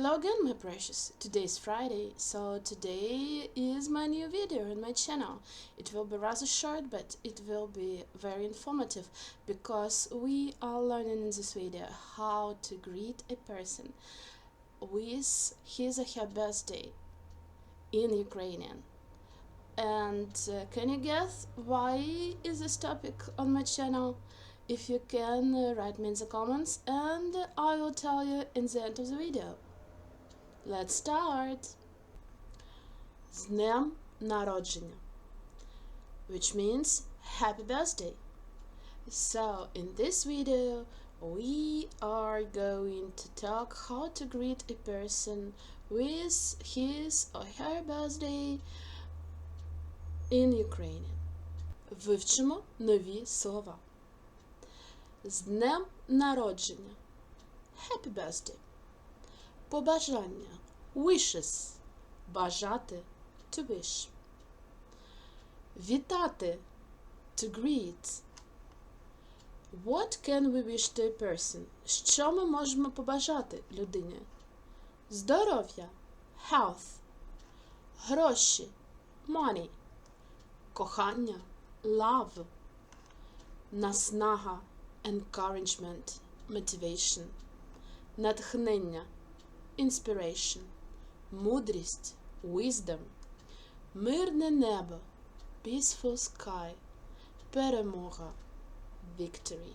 Hello again, my precious. Today is Friday, so today is my new video on my channel. It will be rather short, but it will be very informative because we are learning in this video how to greet a person with his or her birthday in Ukrainian. And can you guess why is this topic on my channel? If you can, write me in the comments and I will tell you in the end of the video. Let's start! З Днем народження, which means happy birthday. So in this video we are going to talk how to greet a person with his or her birthday in Ukrainian. Вивчимо нові слова. З Днем народження. Happy birthday. Побажання. Wishes. Бажати. To wish. Вітати. To greet. What can we wish to a person? Що ми можемо побажати людині? Здоров'я. Health. Гроші. Money. Кохання. Love. Наснага. Encouragement. Motivation. Натхнення. Inspiration, мудрість, wisdom, мирне небо, peaceful sky, перемога, victory.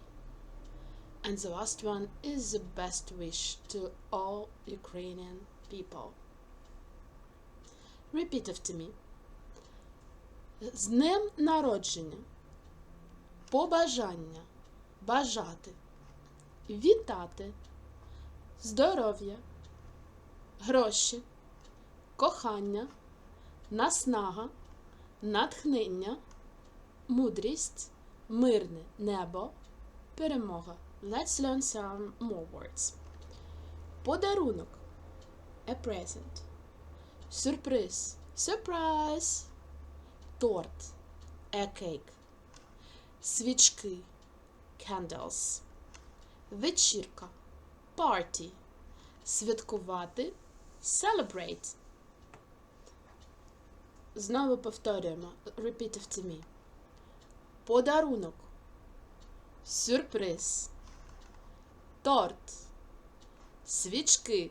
And the last one is the best wish to all Ukrainian people. Repeat after me. З Днем народження. Побажання. Бажати. Вітати. Здоров'я. Гроші, кохання, наснага, натхнення, мудрість, мирне небо, перемога. Let's learn some more words. Подарунок. A present. Сюрприз. Surprise. Торт. A cake. Свічки. Candles. Вечірка. Party. Святкувати. Celebrate. Знову повторюємо. Repeat after me. Подарунок. Сюрприз. Торт. Свічки.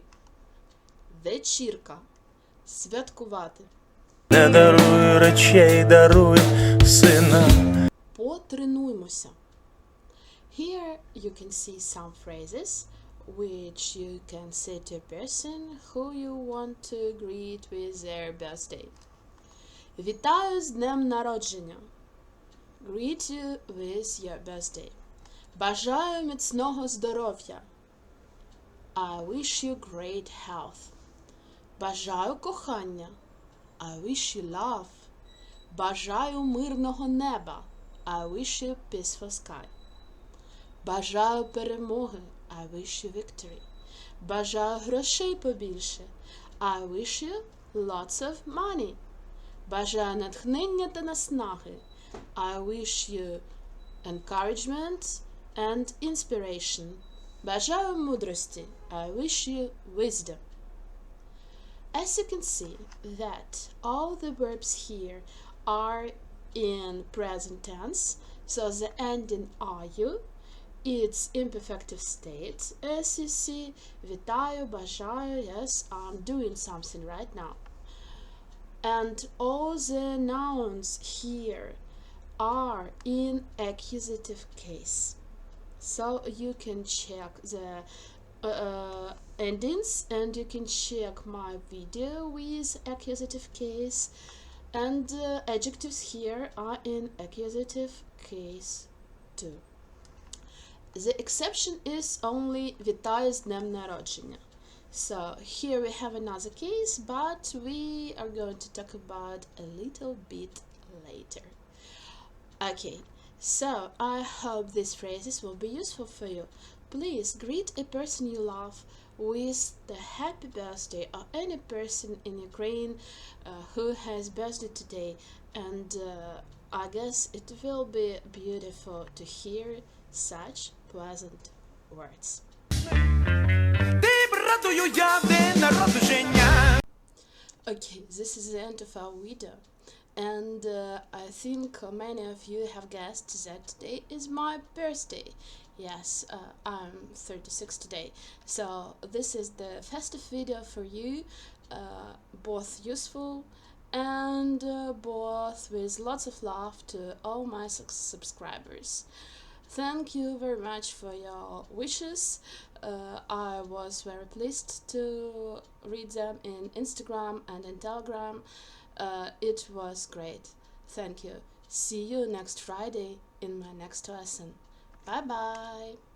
Вечірка. Святкувати. Не даруй речей, даруй сина. Потренуймося. Here you can see some phrases which you can say to a person who you want to greet with their birthday. Вітаю з днем народження. Greet you with your birthday. Бажаю міцного здоров'я. I wish you great health. Бажаю кохання. I wish you love. Бажаю мирного неба. I wish you peaceful sky. Бажаю перемоги. I wish you victory. Бажаю грошей побільше. I wish you lots of money. Бажаю натхнення та наснаги. I wish you encouragement and inspiration. Бажаю мудрості. I wish you wisdom. As you can see that all the verbs here are in present tense, so the ending are you. It's imperfective state. As you see, вітаю, бажаю, yes, I'm doing something right now. And all the nouns here are in accusative case. So you can check the endings and you can check my video with accusative case. And adjectives here are in accusative case too. The exception is only вітаю з днем народження. So here we have another case, but we are going to talk about a little bit later. Okay, so I hope these phrases will be useful for you. Please greet a person you love with the happy birthday or any person in Ukraine who has birthday today, and I guess it will be beautiful to hear such pleasant words. Ти, брату, святкую я день народження. Okay, this is the end of our video, and I think many of you have guessed that today is my birthday. Yes, I'm 36 today, so this is the festive video for you, both useful and both with lots of love to all my subscribers. Thank you very much for your wishes. I was very pleased to read them in Instagram and in Telegram. It was great. Thank you. See you next Friday in my next lesson. Bye bye.